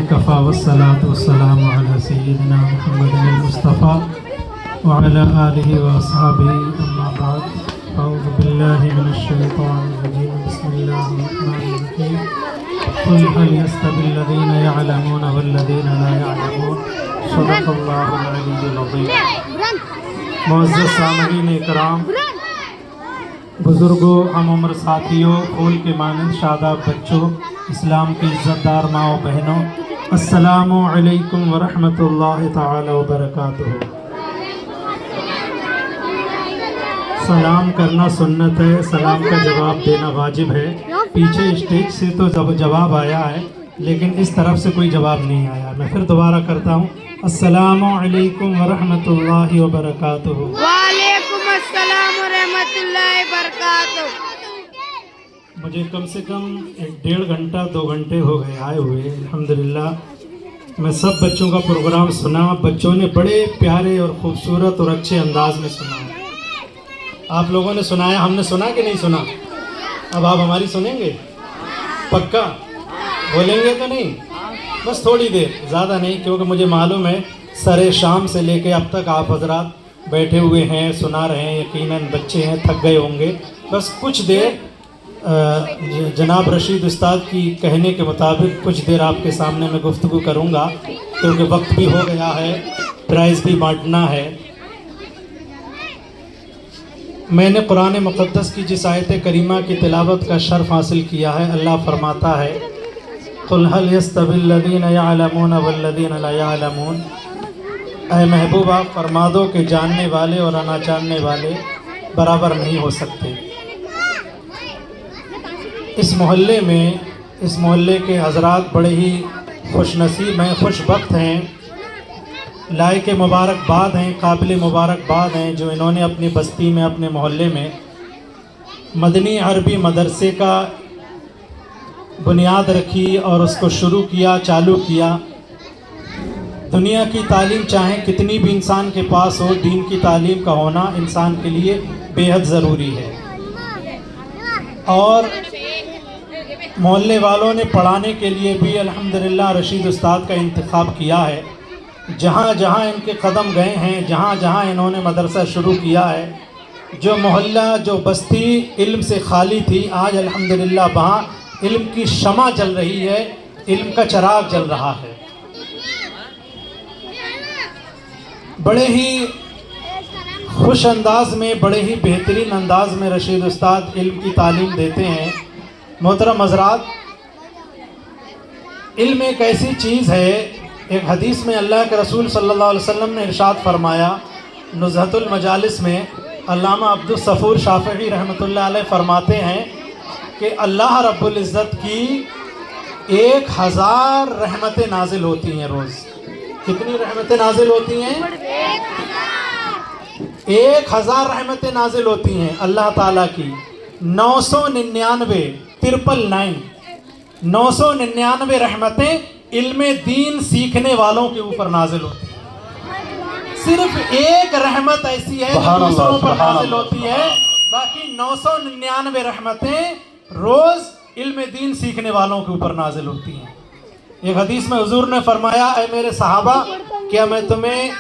Kaffa वस्सलातु वस्सलामु अला सय्यिदिना मुहम्मदिन मुस्तफ़ा व अला आलिहि व अस्हाबिहि अम्मा बाद अऊज़ु बिल्लाहि मिनश शैतानिर रजीम बिस्मिल्लाहिर रहमानिर रहीम कुल हल यस्तवी अल्लज़ीना यअलमूना वल्लज़ीना ला यअलमून सदक़ल्लाहुल अलीयुल अज़ीम। मुअज़्ज़ज़ सामईन इकराम, बुज़ुर्गों, हम उम्र साथियों, फूल के मानंद शादाब बच्चों, इस्लाम की इज़्ज़तदार माओ बहनों, अस्सलामु अलैकुम व रहमतुल्लाहि तआला व बरकातुहू। सलाम करना सुन्नत है, सलाम का जवाब देना वाजिब है। पीछे स्टेज से तो जवाब आया है, लेकिन इस तरफ से कोई जवाब नहीं आया। मैं फिर दोबारा करता हूँ, अस्सलामु अलैकुम व रहमतुल्लाहि व बरकातुहू। वालेकुम अस्सलाम व रहमतुल्लाहि व बरकातुहू। मुझे कम से कम 1.5 घंटा 2 घंटे हो गए आए हुए। अल्हम्दुलिल्लाह मैं सब बच्चों का प्रोग्राम सुना। बच्चों ने बड़े प्यारे और ख़ूबसूरत और अच्छे अंदाज में सुना। आप लोगों ने सुनाया, हमने सुना कि नहीं सुना? अब आप हमारी सुनेंगे? पक्का बोलेंगे तो नहीं? बस थोड़ी देर, ज़्यादा नहीं, क्योंकि मुझे मालूम है सरे शाम से लेके अब तक आप हजरात बैठे हुए हैं, सुना रहे हैं। यकीनन बच्चे हैं, थक गए होंगे। बस कुछ देर जनाब रशीद उस्ताद की कहने के मुताबिक कुछ देर आपके सामने मैं गुफ्तगू करूँगा, क्योंकि वक्त भी हो गया है, प्राइज़ भी बांटना है। मैंने कुरान मुक़द्दस की जिस आयत करीमा की तिलावत का शर्फ हासिल किया है, अल्लाह फरमाता है, कुल हल यस्तवी अल्लज़ीना यअलमूना वल्लज़ीना ला यअलमून। ऐ महबूब, आप फरमा दो कि जानने वाले और ना जानने वाले बराबर नहीं हो सकते। इस मोहल्ले में, इस मोहल्ले के हजरात बड़े ही खुशनसीब हैं, खुशबख्त हैं, लायक मुबारकबाद हैं, काबिल मुबारकबाद हैं, जो इन्होंने अपनी बस्ती में, अपने मोहल्ले में मदनी अरबी मदरसे का बुनियाद रखी और उसको शुरू किया, चालू किया। दुनिया की तालीम चाहे कितनी भी इंसान के पास हो, दीन की तालीम का होना इंसान के लिए बेहद ज़रूरी है। और मोहल्ले वालों ने पढ़ाने के लिए भी अल्हम्दुलिल्लाह रशीद उस्ताद का इंतखाब किया है। जहाँ जहाँ इनके कदम गए हैं, जहाँ जहाँ इन्होंने मदरसा शुरू किया है, जो मोहल्ला, जो बस्ती इल्म से खाली थी, आज अल्हम्दुलिल्लाह वहाँ इल्म की शमा जल रही है, इल्म का चराग जल रहा है। बड़े ही खुश अंदाज में, बड़े ही बेहतरीन अंदाज में रशीद उस्ताद इल्म की तालीम देते हैं। मोहतरम हज़रात, इल्म एक ऐसी चीज़ है, एक हदीस में अल्लाह के रसूल सल्लल्लाहु अलैहि वसल्लम ने इरशाद फरमाया, नुज़हतुल मजालिस में अल्लामा अब्दुल सफ़ूर शाफ़िई रहमतुल्लाह अलैह फरमाते हैं कि अल्लाह रब्बुल इज़्ज़त की 1000 रहमतें नाजिल होती हैं रोज़। कितनी रहमतें नाजिल होती हैं? 1000 रहमतें नाजिल होती हैं अल्लाह ताला की। 999 999 रहमतें इल्मे दीन सीखने वालों के ऊपर नाजिल होती है। सिर्फ एक रहमत ऐसी है जो दूसरों पर नाजिल होती है, बाकी 999 रहमतें रोज इल्मे दीन सीखने वालों के ऊपर नाजिल होती हैं। एक हदीस में हुजूर ने फरमाया, ऐ मेरे सहाबा, क्या मैं तुम्हें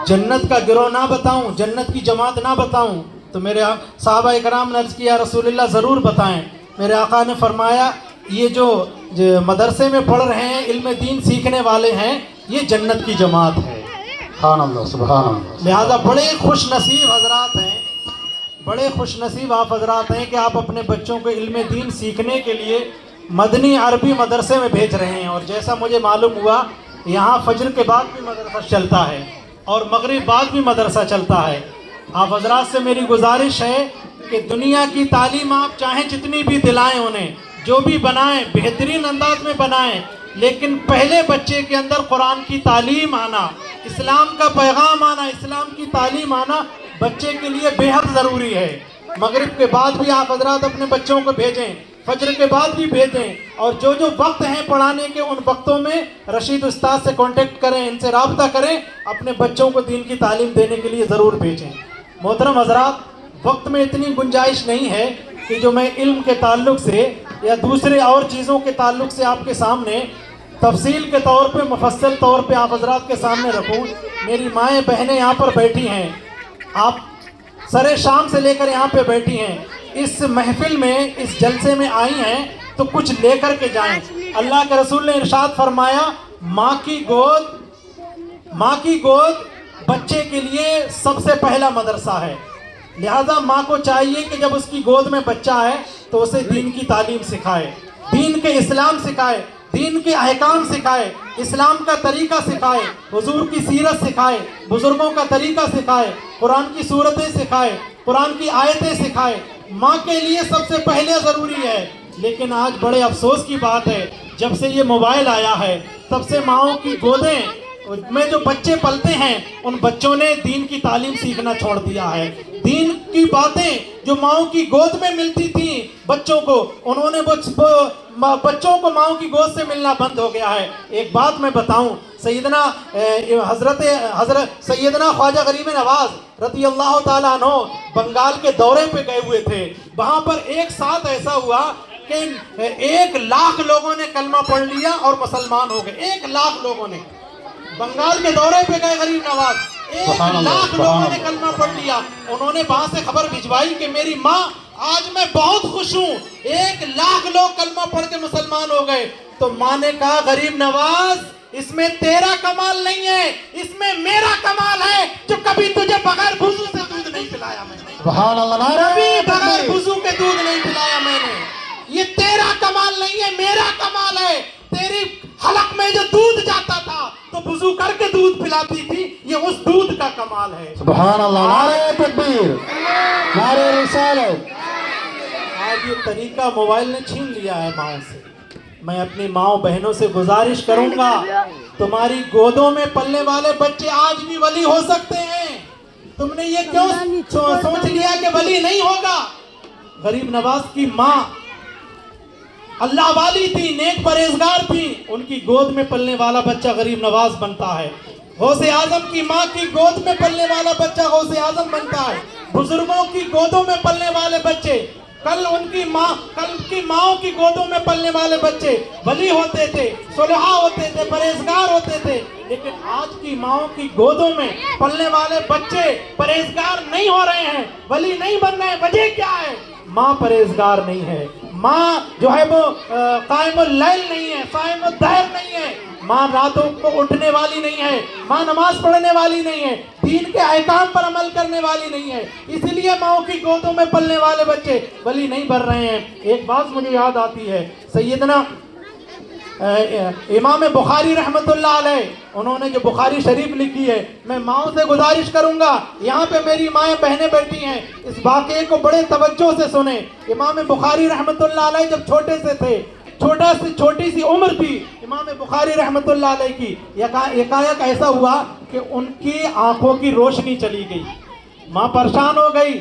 जन्नत का गिरोह ना बताऊं, जन्नत की जमात ना बताऊं? तो मेरे सहाबा इकराम ने अर्ज़ किया, रसूलुल्लाह ज़रूर बताएं। मेरे आका ने फरमाया, ये जो मदरसे में पढ़ रहे हैं, इल्म दीन सीखने वाले हैं, ये जन्नत की जमात है। सुभान अल्लाह, सुभान अल्लाह। लिहाजा बड़े खुश नसीब हजरात हैं, बड़े खुश नसीब आप हजरात हैं कि आप अपने बच्चों को इल्म दीन सीखने के लिए मदनी अरबी मदरसे में भेज रहे हैं। और जैसा मुझे मालूम हुआ, यहाँ फजर के बाद भी मदरसा चलता है और मगरिब बाद भी मदरसा चलता है। आप हजरात से मेरी गुजारिश है कि दुनिया की तालीम आप चाहे जितनी भी दिलाएं, उन्हें जो भी बनाएं, बेहतरीन अंदाज में बनाएं, लेकिन पहले बच्चे के अंदर कुरान की तालीम आना, इस्लाम का पैगाम आना, इस्लाम की तालीम आना बच्चे के लिए बेहद ज़रूरी है। मगरिब के बाद भी आप हजरात अपने बच्चों को भेजें, फजर के बाद भी भेजें, और जो जो वक्त हैं पढ़ाने के, उन वक्तों में रशीद उस्ताद से कांटेक्ट करें, इनसे राब्ता करें, अपने बच्चों को दीन की तालीम देने के लिए ज़रूर भेजें। मोहतरम हजरात, वक्त में इतनी गुंजाइश नहीं है कि जो मैं इल्म के ताल्लुक़ से या दूसरे और चीज़ों के ताल्लुक़ से आपके सामने تفصیل کے طور پہ مفصل طور پہ آپ حضرات کے سامنے رکھوں. میری مائیں بہنیں یہاں پر بیٹھی ہیں, آپ سر شام سے لے کر یہاں پہ بیٹھی ہیں, اس محفل میں اس جلسے میں آئی ہیں تو کچھ لے کر کے جائیں. اللہ کے رسول نے ارشاد فرمایا ماں کی گود بچے کے لیے سب سے پہلا مدرسہ ہے. لہذا ماں کو چاہیے کہ جب اس کی گود میں بچہ ہے تو اسے دین کی تعلیم سکھائے, دین کے اسلام سکھائے, دین کے احکام سکھائے, اسلام کا طریقہ سکھائے, حضور کی سیرت سکھائے, بزرگوں کا طریقہ سکھائے, قرآن کی صورتیں سکھائے, قرآن کی آیتیں سکھائے. ماں کے لیے سب سے پہلے ضروری ہے. لیکن آج بڑے افسوس کی بات ہے, جب سے یہ موبائل آیا ہے تب سے ماؤں کی گودیں میں جو بچے پلتے ہیں ان بچوں نے دین کی تعلیم سیکھنا چھوڑ دیا ہے. دین کی باتیں جو ماؤں کی گود میں ملتی تھیں بچوں کو, انہوں نے بچوں کو ماؤں کی گود سے ملنا بند ہو گیا ہے. ایک بات میں بتاؤں, حضرت سیدنا خواجہ غریب نواز رضی اللہ تعالیٰ عنہ بنگال کے دورے پہ گئے ہوئے تھے. وہاں پر ایک ساتھ ایسا ہوا کہ 1,00,000 لوگوں نے کلمہ پڑھ لیا اور مسلمان ہو گئے. 1,00,000 لوگوں نے بنگال کے دورے پہ گئے غریب نواز, 1,00,000 لوگوں نے کلمہ پڑھ لیا. انہوں نے وہاں سے خبر بھجوائی کہ میری ماں آج میں بہت خوش ہوں, 1,00,000 لوگ کلمہ پڑھ کے مسلمان ہو گئے. تو ماں نے کہا غریب نواز اس میں تیرا کمال نہیں ہے, اس میں میرا کمال ہے جو کبھی تجھے بغیر وضو سے دودھ نہیں پلایا میں نے, سبحان اللہ, کبھی بغیر وضو کے دودھ نہیں پلایا میں نے. یہ تیرا کمال نہیں ہے, میرا کمال ہے. تیری حلق میں جو دودھ جاتا تھا تو وضو کر کے دودھ پلاتی تھی, یہ اس دودھ کا کمال ہے. سبحان اللہ, نعرہ تکبیر, نعرہ رسالت. آج یہ طریقہ موبائل نے چھین لیا ہے ماؤں سے. میں اپنی ماؤں بہنوں سے گزارش کروں گا, تمہاری گودوں میں پلنے والے بچے آج بھی ولی ہو سکتے ہیں. تم نے یہ کیوں سوچ لیا کہ ولی نہیں ہوگا؟ غریب نواز کی ماں اللہ والی تھی, نیک پرہیزگار تھی, ان کی گود میں پلنے والا بچہ غریب نواز بنتا ہے. غوث اعظم کی ماں کی گود میں پلنے والا بچہ غوث اعظم بنتا ہے. بزرگوں کی گودوں میں پلنے والے بچے, کل کی ماؤں کی گودوں میں پلنے والے بچے ولی ہوتے تھے, صلحاء ہوتے تھے, پرہیزگار ہوتے تھے. لیکن آج کی ماؤں کی گودوں میں پلنے والے بچے پرہیزگار نہیں ہو رہے ہیں, ولی نہیں بن رہے ہیں. وجہ کیا ہے؟ ماں پرہیزگار نہیں ہے, ماں جو ہے وہ قائم اللیل نہیں ہے, قائم الدہر نہیں ہے, ماں راتوں کو اٹھنے والی نہیں ہے, ماں نماز پڑھنے والی نہیں ہے, دین کے احکام پر عمل کرنے والی نہیں ہے. اس لیے ماؤں کی گودوں میں پلنے والے بچے ولی نہیں بن رہے ہیں. ایک بات مجھے یاد آتی ہے, سیدنا امام بخاری رحمت اللہ علیہ, انہوں نے جو بخاری شریف لکھی ہے, میں ماؤں سے گزارش کروں گا, یہاں پہ میری مائیں بہنیں بیٹھی ہیں, اس واقعے کو بڑے توجہ سے سنیں. امام بخاری رحمت اللہ علیہ جب چھوٹے سے تھے, چھوٹی سی عمر تھی امام بخاری رحمت اللہ علیہ کی, یکایک ایسا ہوا کہ ان کی آنکھوں کی روشنی چلی گئی. ماں پریشان ہو گئی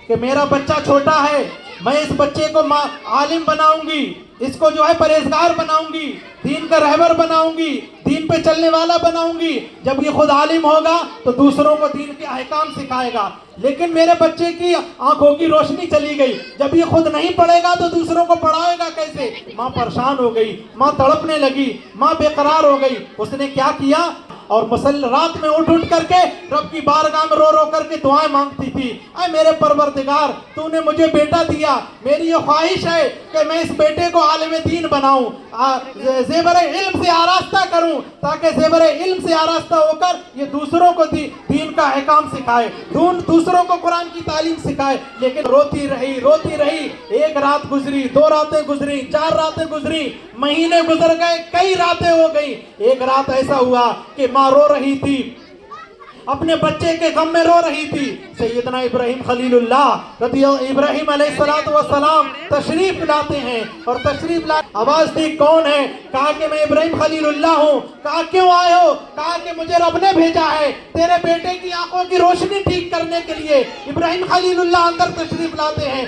کہ میرا بچہ چھوٹا ہے, میں اس بچے کو عالم بناؤں گی, اس کو جو ہے پرہیزگار بناؤں گی, دین کا رہبر بناؤں گی, دین پہ چلنے والا بناؤں گی. جب یہ خود عالم ہوگا تو دوسروں کو دین کے احکام سکھائے گا. لیکن میرے بچے کی آنکھوں کی روشنی چلی گئی, جب یہ خود نہیں پڑھے گا تو دوسروں کو پڑھائے گا کیسے؟ ماں پریشان ہو گئی, ماں تڑپنے لگی, ماں بے قرار ہو گئی. اس نے کیا کیا, اور رات میں اٹھ کر کے رب کی بارگاہ میں رو کر کے دعائیں مانگتی تھی, اے میرے پروردگار تو نے مجھے بیٹا دیا, میری یہ خواہش ہے کہ میں اس بیٹے کو عالم دین بناؤں, زیور علم سے آراستہ کروں, تاکہ زیور علم سے آراستہ ہو کر یہ دوسروں کو دین کا احکام سکھائے, دوسروں کو قرآن کی تعلیم سکھائے. لیکن روتی رہی, 1 رات گزری, 2 راتیں گزری, 4 راتیں گزری, مہینے گزر گئے, کئی راتیں ہو گئی. ایک رات ایسا ہوا کہ ماں رو رہی تھی, اپنے بچے کے غم میں رو رہی تھی. سیدنا ابراہیم خلیل اللہ ابراہیم علیہ السلام تشریف لاتے ہیں, اور تشریف لا آواز دی کون ہے؟ کہا کہ میں ابراہیم خلیل اللہ ہوں. کہا کیوں آئے ہو؟ کہا کہ مجھے رب نے بھیجا ہے تیرے بیٹے کی آنکھوں کی روشنی ٹھیک کرنے کے لیے. ابراہیم خلیل اللہ اندر تشریف لاتے ہیں.